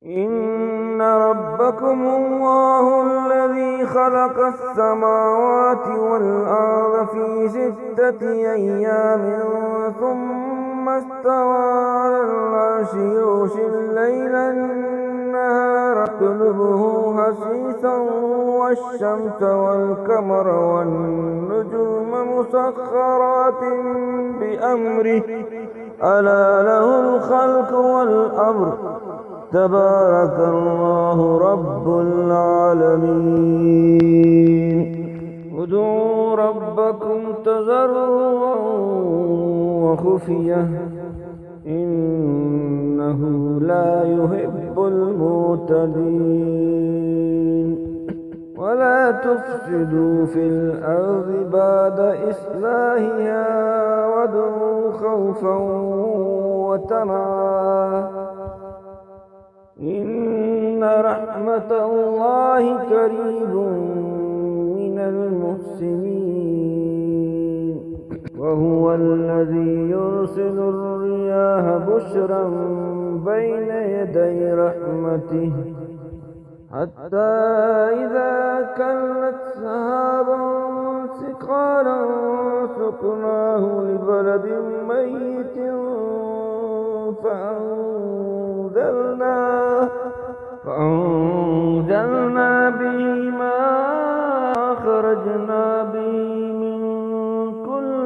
إن ربكم الله الذي خلق السماوات والأرض في 6 أيام ثم استوى على العرش يغشي الليل النهار يطلبه حثيثا والشمس والقمر والنجوم مسخرات بأمره ألا له الخلق والأمر تبارك الله رب العالمين. ادعوا ربكم تضرعا وخفية إنه لا يحب المعتدين. ولا تفسدوا في الأرض بعد إصلاحها وادعوا خوفا وطمعا إن رحمة الله قريب من المحسنين. وهو الذي يرسل الرياح بشرا بين يدي رحمته حتى إذا كلت سحابا ثقالا سقناه لبلد ميت فأنزلنا به ماء أخرجنا به من كل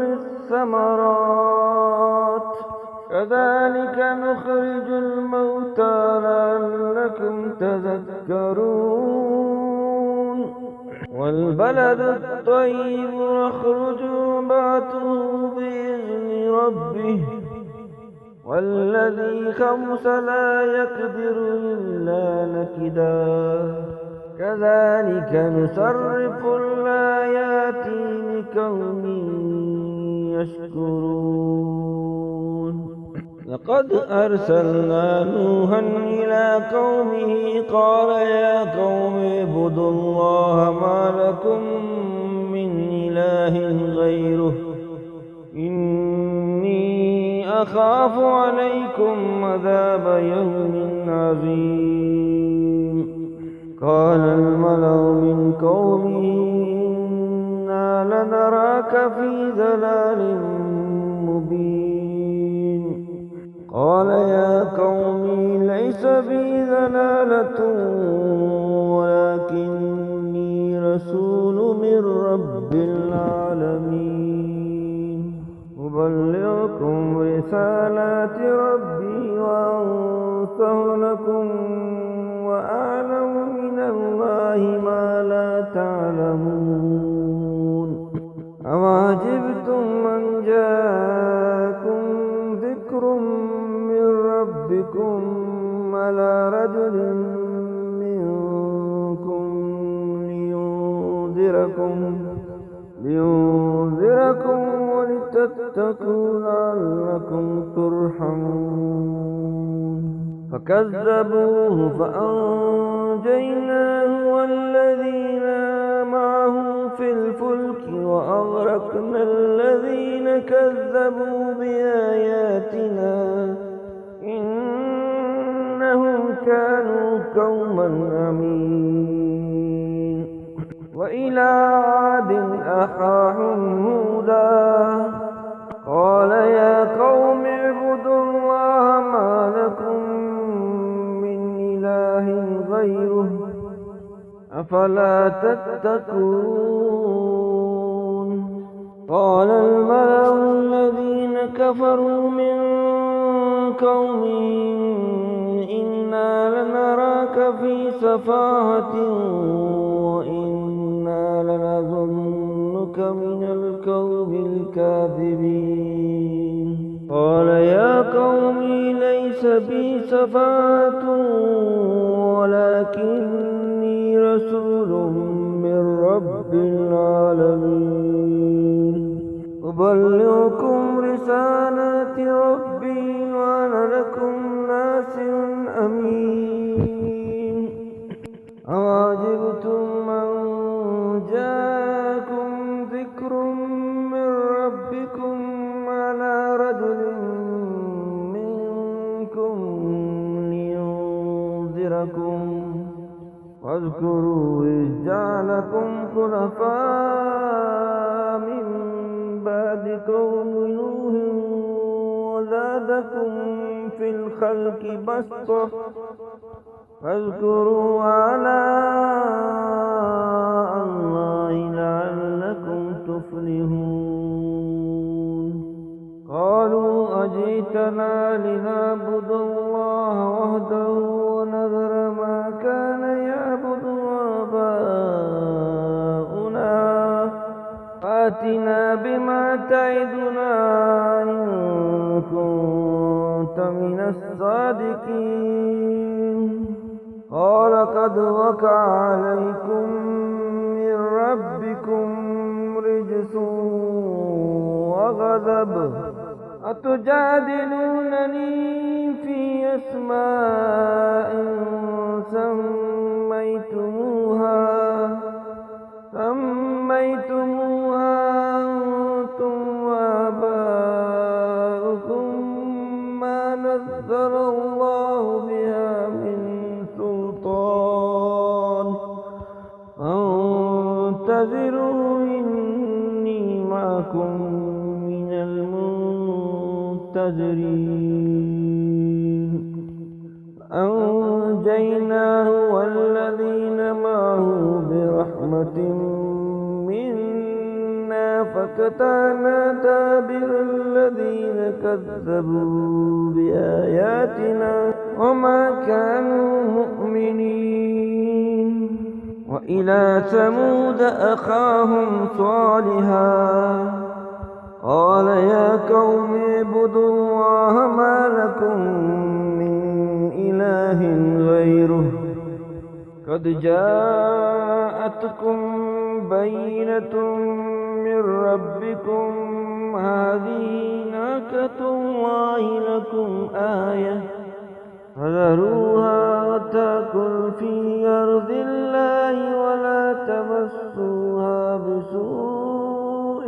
الثمرات كذلك نخرج الموتى لعلكم تذكرون. والبلد الطيب يخرج نباته بإذن ربه والذي خبث لا يقدر إلا نكدا كذلك نصرف الآيات لقوم يشكرون. لقد أرسلنا نوحا إلى قومه قال يا قوم اعبدوا الله ما لكم من إله غيره إني أخاف عليكم عذاب يوم عظيم. قال الملأ من قومه إنا لنراك في ضلال مبين. قال يا قوم ليس بي ضلالة ولكني رسول من رب العالمين أبلغكم رسالات ربي وأنصح لكم وأعلم من الله ما لا تعلمون. أوعجبتم أن جاءكم ذكر من ربكم على رجل منكم لينذركم ولتتقوا لعلكم ترحمون. فكذبوه فأنجيناه والذين معه في الفلك وأغرقنا الذين كذبوا بآياتنا إنهم كانوا قوما عمين. وإلى عاد أخاهم هودا قال يا قوم اعبدوا الله ما لكم من إله غيره أفلا تتقون. قال الملأ الذين كفروا من قومه إنا لنراك في سفاهة وإنا لنظنك من القوم الكاذبين. قال يا قوم ليس بي سفاهة ولكني رسول من رب العالمين أبلغكم رسالات ربي وأنا لكم ناصح أمين. أوعجبتم أن جاءكم ذكر من ربكم على رجل منكم لينذركم واذكروا إذ جعلكم خلفاء من بعد قوم نوح وزادكم في الخلق بسطة فاذكروا آلاء الله لعلكم تفلحون قالوا أجئتنا لنعبد الله وحده ونذر ما كان يعبد آباؤنا فأتنا بما تعدنا إن كنت من الصادقين قال قد وقع عليكم من ربكم رجس وغضب أتجادلونني في أسماء سميتموها أنتم وآباؤكم ما نزل الله بها من سلطان فانتظروا إني معكم من المنتظرين أنجيناه والذين معه برحمة منا فقطعنا دابر الذين كذبوا بآياتنا وما كانوا مؤمنين وإلى ثمود أخاهم صالحا قال يا قوم اعبدوا الله ما لكم من إله غيره قد جاءتكم بينة من ربكم هذه ناقة الله لكم آية فذروها تأكل في أرض الله ولا تمسوها بسوء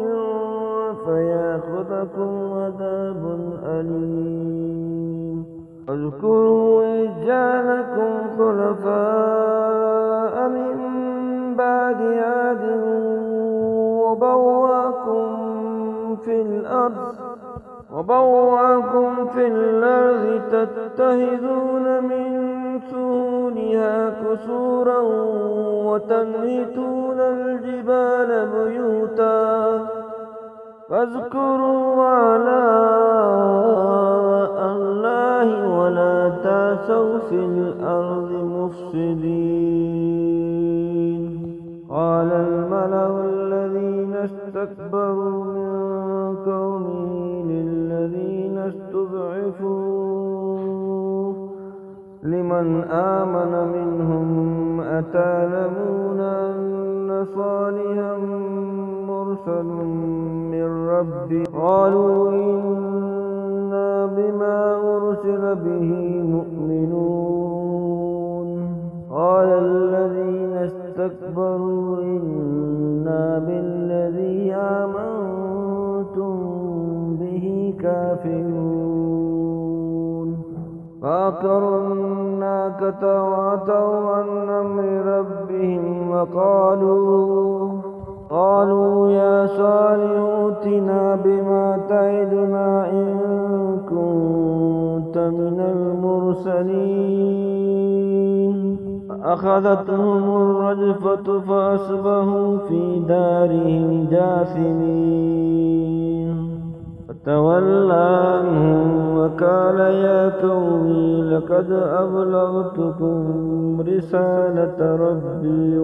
فيأخذكم عذاب أليم واذكروا إذ جعلكم خلفاء من بعد عاد وبوأكم في الأرض تتخذون من سهولها قصورا وتنحتون الجبال بيوتا فاذكروا آلاء الله ولا تعثوا في الأرض مفسدين قال الملأ الذين استكبروا من قومه للذين استضعفوا لمن آمن منهم أتعلمون أن صالحا مرسل من ربي قالوا إنا بما أرسل به مؤمنون قال الذين استكبروا إنا بالذي آمنتم به كافرون فعقروا الناقة وعتوا عن أمر ربهم وقالوا يا صالح ائتنا بما تعدنا إن كنت من المرسلين فأخذتهم الرجفة فأصبحوا في دارهم جاثمين فتولى عنهم وقال يا قومي لقد أبلغتكم رسالة ربي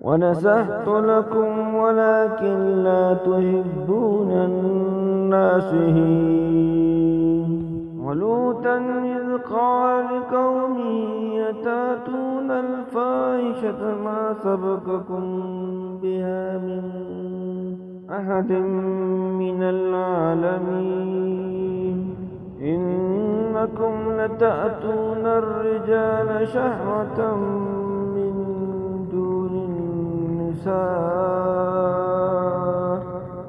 ونصحت لكم ولكن لا تحبون الناصحين ولوطا إذ قال لقومه أتأتون الفاحشة ما سبقكم بها من أحد من العالمين إنكم لتأتون الرجال شهوة من دون النساء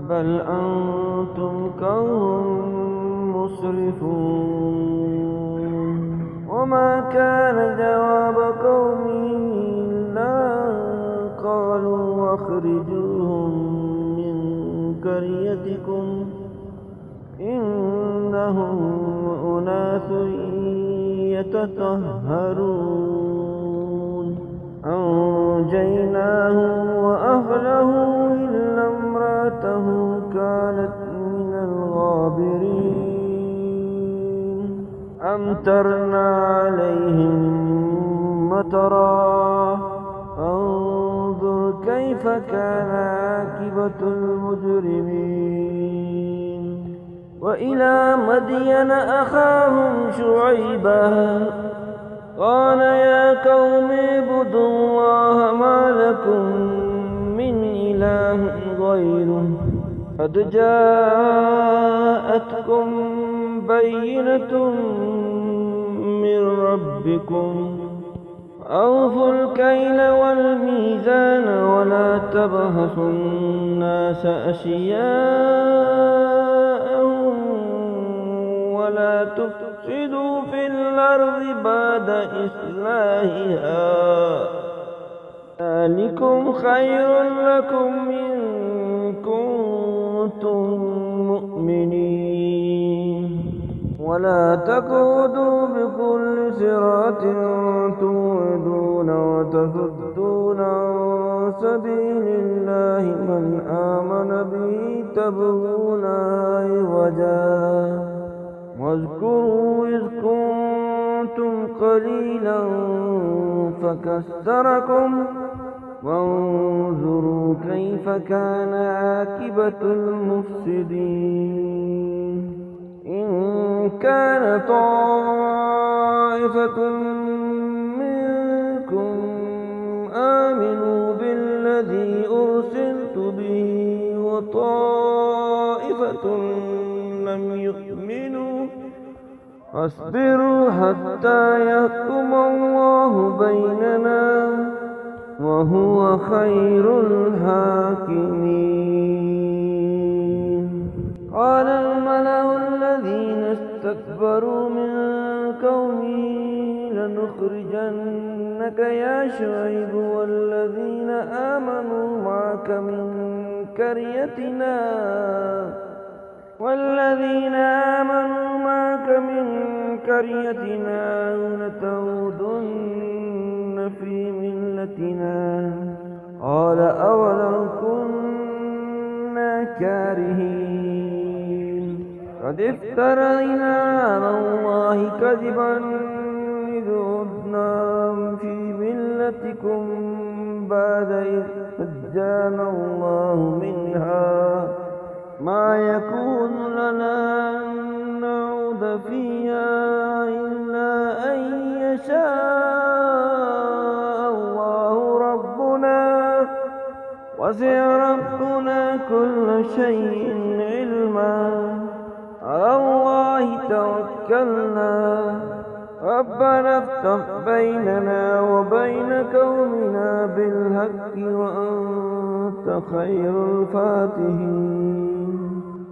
بل أنتم قوم مسرفون وما كان جواب قومه إلا أن قالوا أخرجوهم من قريتكم إنهم أناس يتطهرون أنجيناه وأهله إلا امرأته كانت من الغابرين أمطرنا عليهم مطرا انظر كيف كان عاقبة المجرمين وإلى مدين أخاهم شعيبا قال يا قوم اعبدوا الله ما لكم من إله غيره قد جاءتكم بينة من ربكم أوفوا الكيل والميزان ولا تبخسوا الناس أشياءهم ولا تفسدوا في الأرض بعد إصلاحها ذلكم خير لكم إن كنتم مؤمنين ولا تقعدوا بكل صراط توعدون وتصدون عن سبيل الله من آمن به تبغون عوجا واذكروا إذ كنتم قليلا فكثركم وانظروا كيف كان عاقبة المفسدين إن كان طائفة منكم آمنوا بالذي أرسلت به وطائفة لم يؤمنوا فاصبروا حتى يحكم الله بيننا وهو خير الحاكمين قال الملأ الذين استكبروا من قومه لنخرجنك يا شعيب والذين آمنوا معك من قريتنا لتعودن في ملتنا قال أولو كنا كارهين قد افترينا على الله كذبا إذ عدنا في ملتكم بعد إذ نجانا الله منها ما يكون لنا أن نعود فيها إلا أن يشاء الله ربنا وسع ربنا كل شيء علما على الله توكلنا ربنا افتح بيننا وبين قومنا بالحق وأنت خير الفاتحين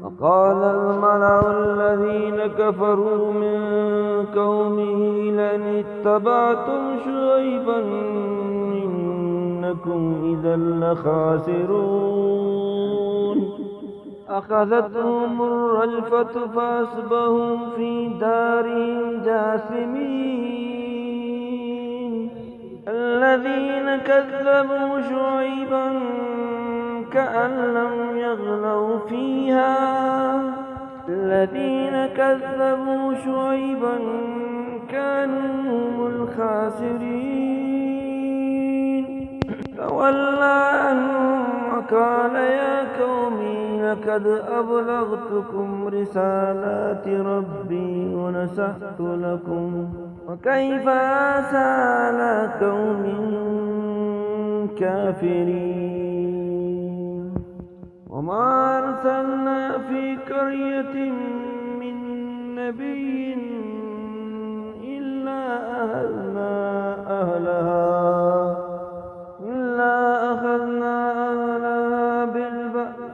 وقال الملأ الذين كفروا من قومه لئن اتبعتم شعيبا إنكم إذا لخاسرون أخذتهم الرجفة فأصبحوا في دارهم جاثمين الذين كذبوا شعيبا كأن لم يغنوا فيها الذين كذبوا شعيبا كانوا هم الخاسرين تولى عنهم وقال يا قومي لقد أبلغتكم رسالات ربي ونصحت لكم وكيف آسى على قوم كافرين وما أرسلنا في قرية من نبي إلا أخذنا أهلها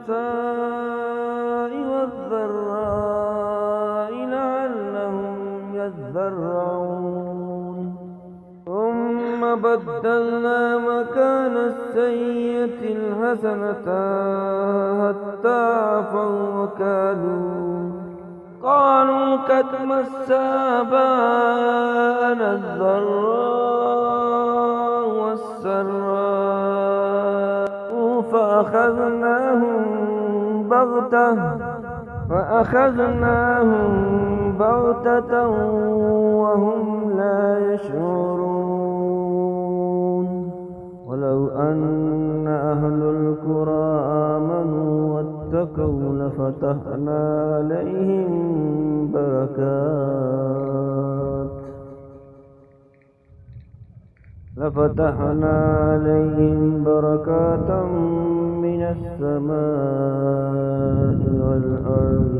بالبأساء والضراء لعلهم يضرعون يسمعون ثم بدلنا مكان السيئة الحسنة حتى عفوا قالوا قد مس آباءنا الضراء والسراء فأخذناهم بغتة وهم لا يشعرون ولو أن أهل القرى آمنوا واتقوا لفتحنا عليهم بركات من السماء والأرض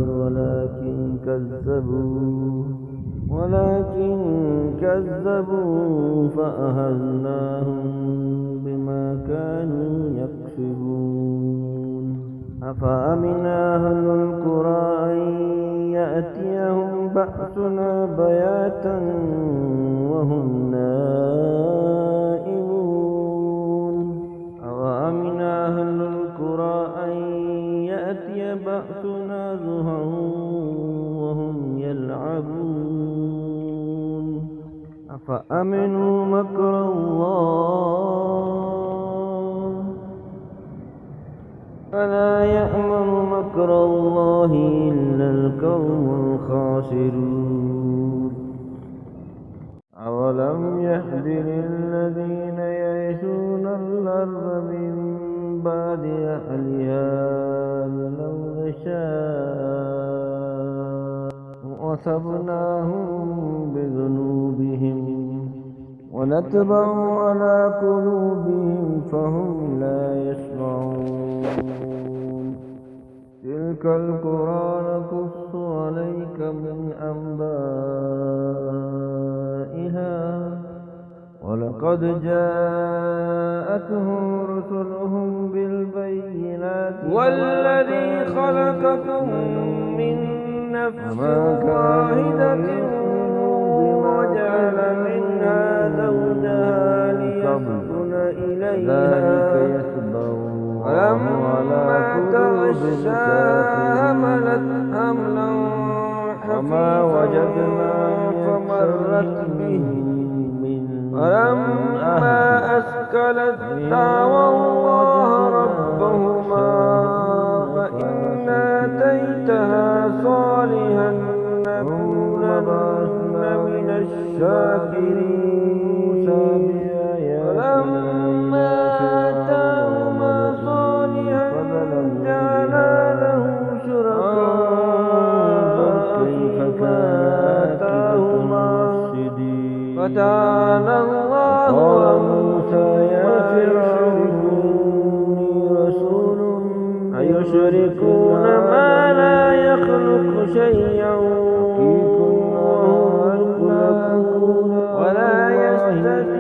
ولكن كذبوا فأخذناهم بما كانوا يكسبون أفأمن أهل القرى أن يأتيهم بأسنا بياتا وهم نائمون أوأمن أهل القرى أن يأتي بأسنا ضحى وهم يلعبون أفأمنوا مكر الله فلا يأمن مكر الله إلا القوم الخاسرون أولم يهد للذين يرثون الأرض من بعد أهلها لو نشاء وأصبناهم بذنوبهم ونتبع على قلوبهم فهم لا يسمعون تلك القرى نقص عليك من أنبائها ولقد جاءتهم رسلهم بالبينات والذي خلقكم من نفس واحدة وجعل منها زوجها ليسكن إليها ولما تغشاها حملت حملا وما وجدنا فمرت به ولما أثقلت دعوا الله ربهما فإن آتيتها صالحا لنكونن من الشاكرين ولما آتاهما صالحا جعلا له شركاء فيما آتاهما فتعالى الله موسى يا فرعون رسول أيشركون ما لا يخلق شيئا ولا يستطيعون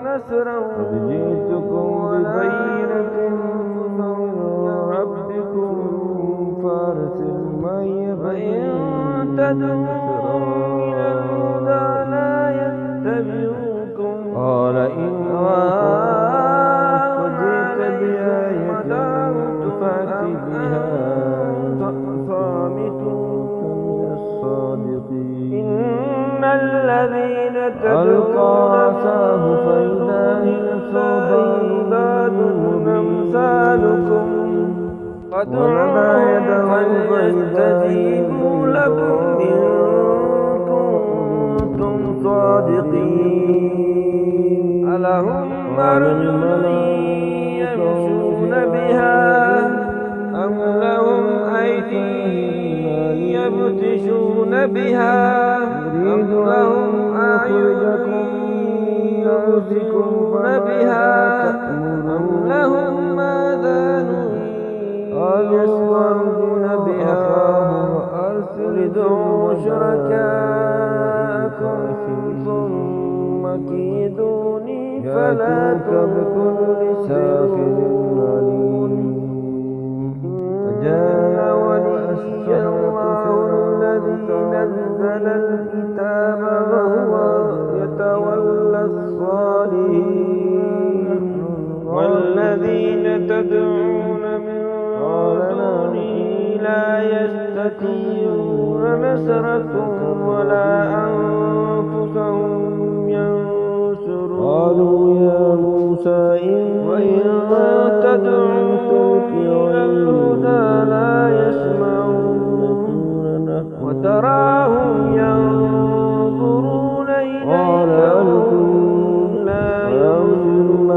نصرا جئتكم ببينة من ربكم فارسل معي فإن تدعوا إلى الهدى لا يتبعوكم قال إن وجئت بآية فأت بها صامتون الصادقين إن الذين تدعون عصاه فإذا هي عباد أمثالكم فادعوا فليستجيبوا لكم إن كنتم صادقين ألهم أرجل يمشون بها أم لهم أيدي يبطشون بها أم لهم أعين يبصرون بها أم لهم آذان يسمعون بها ادعوا شركاءكم ثم كيدوني فلا تنظرون ساخر عليم وجاء ولي الله الذي نزل الكتاب وهو يتولى الصالحين والذين تدعون من دونه لا يستطيعون نصركم ولا أنفسهم ينصرون قالوا يا موسى وإن تدعوهم إلى الهدى لا يسمعون وتراهم ينظرون إليك لا يبصرون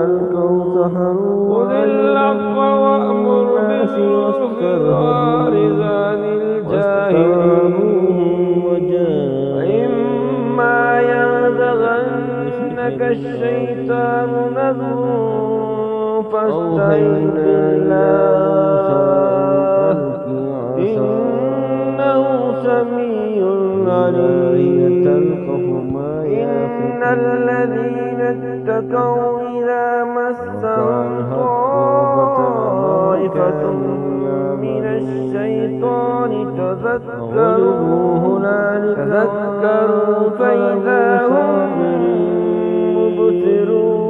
ألقوا سحروا خذ العفو وأمر بالعرف وأعرض عن الجاهلين وإما ينزغنك الشيطان نزغ فاستعذ بالله إنه سميع عليم إن الذين اتقوا إذا مسهم طائفة من الشيطان تذكروا فإذا هم مبصرون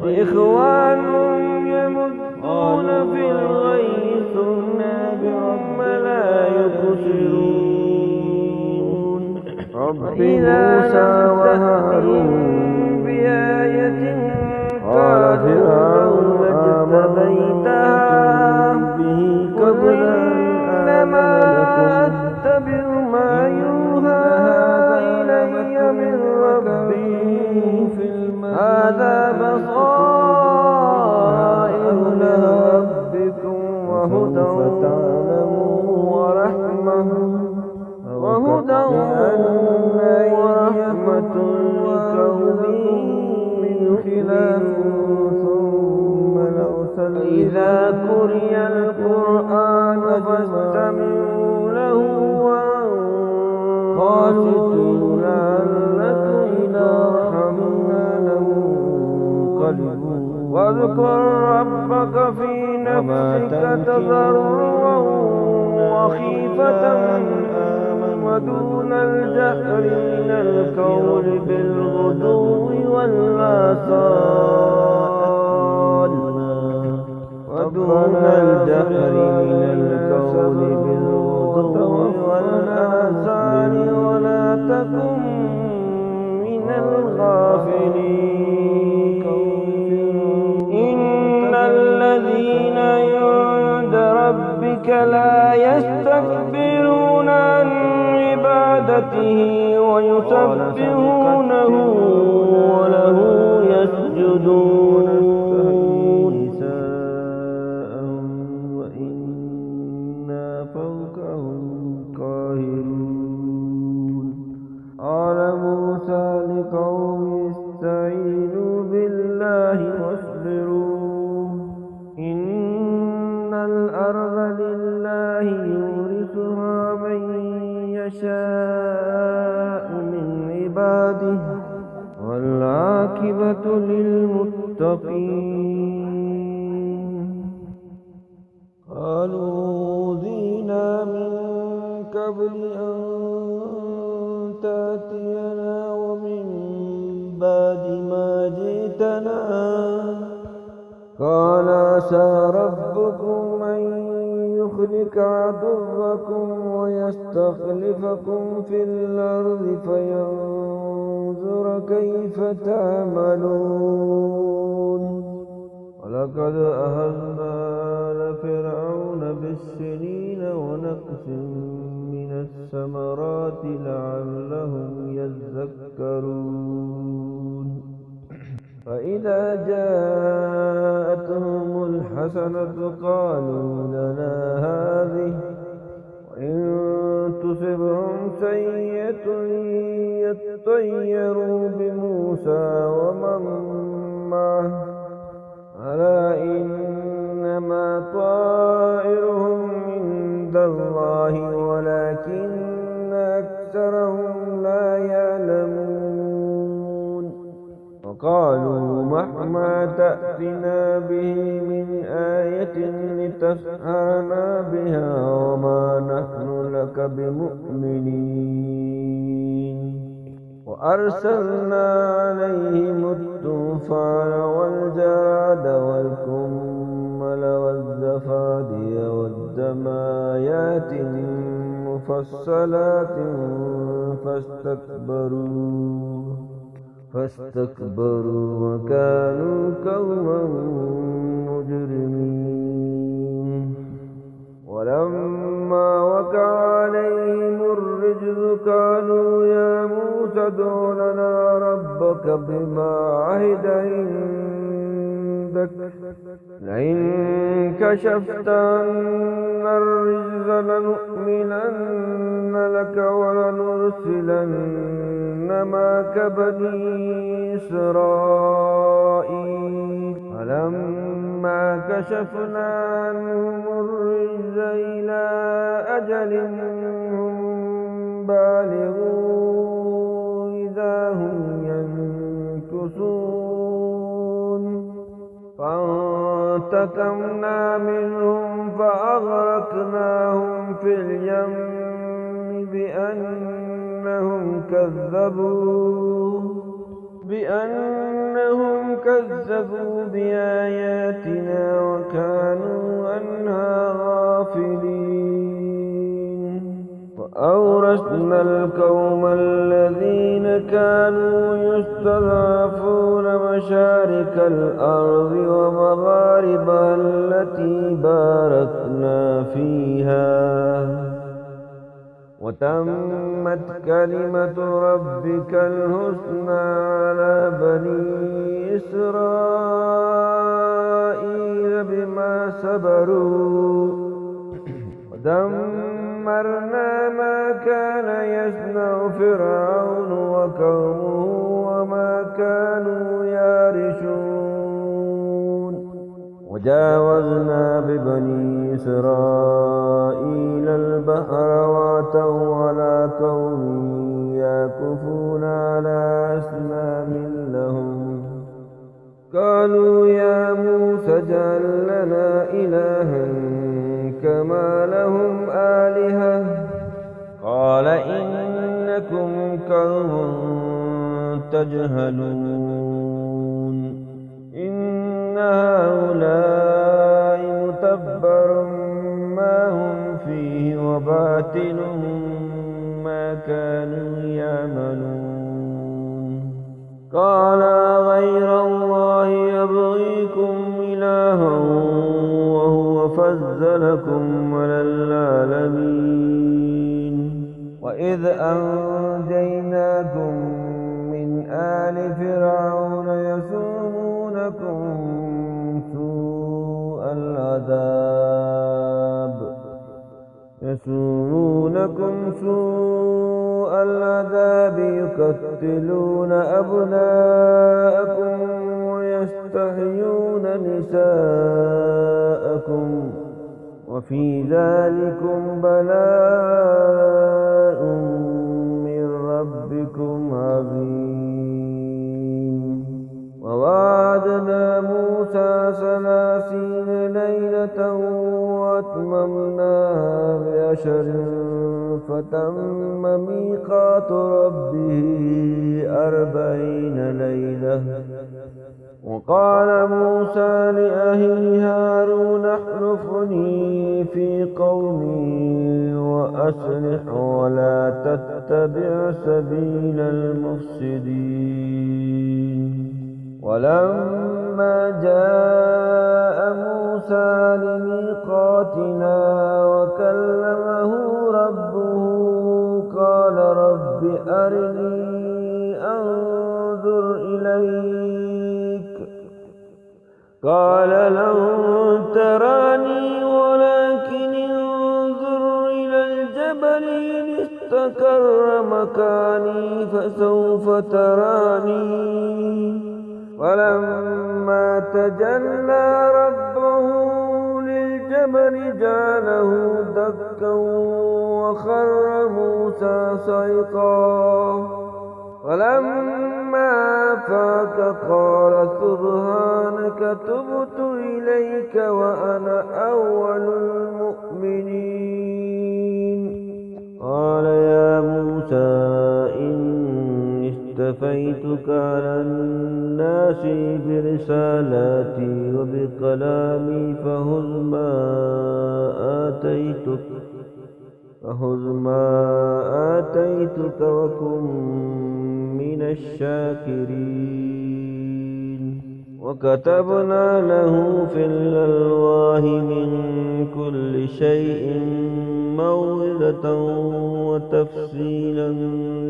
وإخوانهم يمدون في الغي ثم لا يبصرون وإذا لم تأتهم بآية قال فرعون اجتبيتها قل إنما أتبع ما يوحى إلي من ربي هذا بصائر لربكم وهدى ورحمة لقوم من خلاف ثم لأرسلن إذا قرئ القرآن فاستمعوا له وأنصتوا لعلكم إلى رحمنا لمنقلبون واذكر ربك في نفسك تضرعا وخيفة ودون الجهر من القول بالغدو والآصال ودون الجهر من القول بالغدو والآصال ولا تكن من الغافلين إن الذين عند ربك لا يستكبرون عن عبادته ويسبحونه وله يسجدون وإنا فوقهم قاهرون قال موسى لقومه استعينوا بالله واصبروا إن الأرض لله يورثها من يشاء من عباده والعاقبة للمتقين قالوا أوذينا من قبل أن تأتينا ومن بعد ما جئتنا قال عسى ربكم أن يخلق عدوكم ويستخلفكم في الأرض فينظر كيف تعملون ولقد أهلنا لفرعون بالسنين ونقص من الثمرات لعلهم يذكرون فإذا جاءتهم الحسنة قالوا لنا هذه وإن تصبهم سيئة يطيروا بموسى ومن معه ألا إنما طائرهم عند الله ولكن أكثرهم لا يعلمون وقالوا مهما تأتنا به من آية لتسحرنا بها بمؤمنين وأرسلنا عليهم الطوفان والجراد والكمل والزفادي والدم آيات مفصلات فاستكبروا وكانوا قوما مجرمين ولما وقع عليهم الرجز قالوا يا موسى ادع لنا ربك بما عهد عندك لئن كشفت عنا الرجز لنؤمنن لك ولنرسلن معك بني إسرائيل فلما كشفنا عنهم الرجز إلى أجل هم بالغوه إذا هم ينكثون فانتقمنا منهم فأغرقناهم في اليم بأنهم كذبوا بآياتنا وكانوا عنها غافلين وأورثنا القوم الذين كانوا يستضعفون مشارق الأرض ومغاربها التي باركنا فيها وتمت كلمة ربك الحسنى على بني إسرائيل بما صبروا ودمرنا ما كان يصنع فرعون وقومه وما كانوا يعرشون وجاوزنا ببني إسرائيل البحر وأتوا على قوم يعكفون على أصنام لهم قالوا يا موسى اجعل لنا إلها كما لهم آلهة قال إنكم قوم تجهلون إن هؤلاء متبر ما هم فيه وباطل ما كانوا يعملون قال غير الله يبغيكم إلها وهو فضلكم على العالمين وإذ أنجيناكم من آل فرعون يسومونكم سوء العذاب يقتلون أبناءكم ويستحيون نساءكم وفي ذلكم بلاء من ربكم عظيم ووعدنا موسى 30 ليلة وأتممناها ب10 فتم ميقات ربه 40 ليلة وقال موسى لأخيه هارون اخلفني في قومي وأصلح ولا تتبع سبيل المفسدين ولما جاء موسى لميقاتنا وكلمه ربه قال رب أرني أنظر إليك قال لن تراني ولكن انظر إلى الجبل إن استقر مكاني فسوف تراني فلما تجلى ربه للجبل جعله دكا وخر موسى صعقا فلما أفاق قال سبحانك تبت إليك وأنا أول المؤمنين اصطفيتك على الناس برسالاتي وبكلامي فخذ ما آتيتك وكن من الشاكرين. وكتبنا له في الألواح من كل شيء موعظة وتفصيلا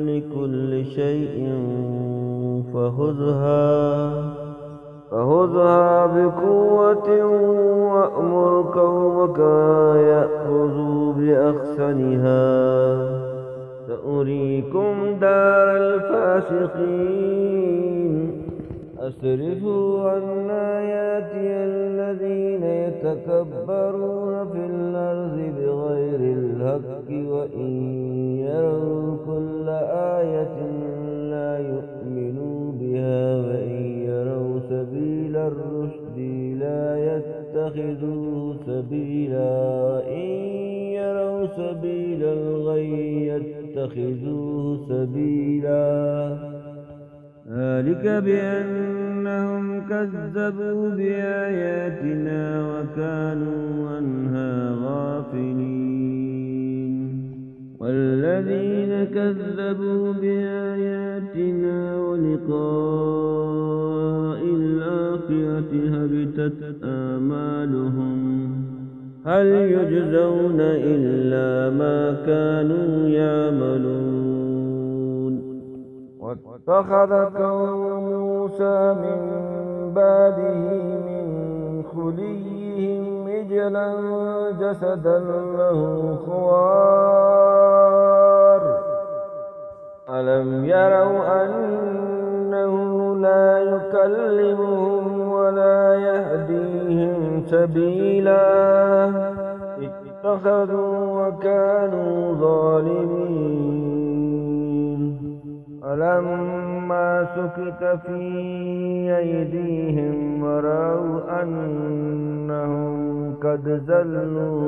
لكل شيء فخذها بقوة وأمر قومك يأخذوا بأحسنها سأريكم دار الفاسقين. أصرفوا عن آياتي الذين يتكبرون في الأرض بغير الحق وإن يروا كل آية لا يؤمنوا بها وإن يروا سبيل الرشد لا يتخذوه سبيلا إن يروا سبيل الغي يتخذوه سبيلا. ذلك بأنهم كذبوا بآياتنا وكانوا عنها غافلين. والذين كذبوا بآياتنا ولقاء الآخرة هبطت آمالهم هل يجزون إلا ما كانوا يعملون. واتخذ قوم موسى من بعده من خليهم عجلا جسدا له خوار ألم يروا أنه لا يكلمهم ولا يهديهم سبيلا اتخذوا وكانوا ظالمين. فلما سكت في أيديهم ورأوا أنهم قد زلوا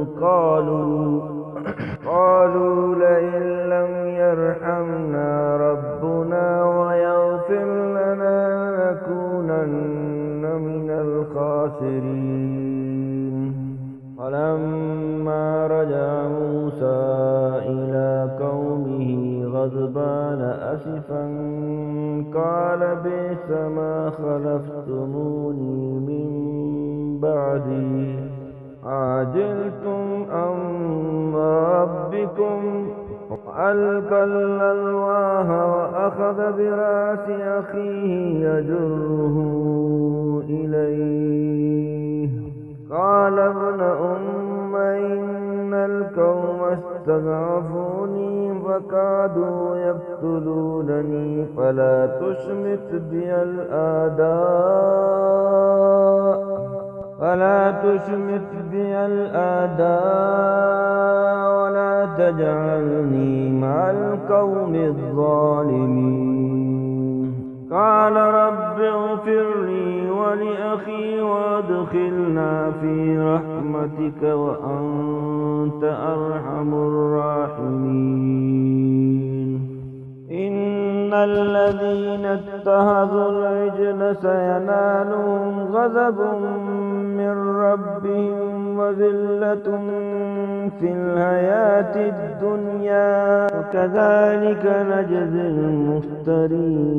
قالوا لئن لم يرحمنا ربنا ويغفر لنا لنكونن من الخاسرين. فلما رجع موسى إلى قومه غضبان أسفا قال بئس ما خلفتموني من بعدي عاجلتم أمر ربكم. وألقى الألواح وأخذ برأس أخيه يجره إليه قال ابن أم إن القوم استضعفوني فكادوا يقتلونني فلا تشمت بي الأعداء ولا تجعلني مع القوم الظالمين. قال رب اغفر لي ولأخي وادخلنا في رحمتك وأنت أرحم الراحمين. إن الذين اتخذوا العجل سينالهم غضب من ربهم وذلة في الحياة الدنيا وكذلك نجزي المفترين.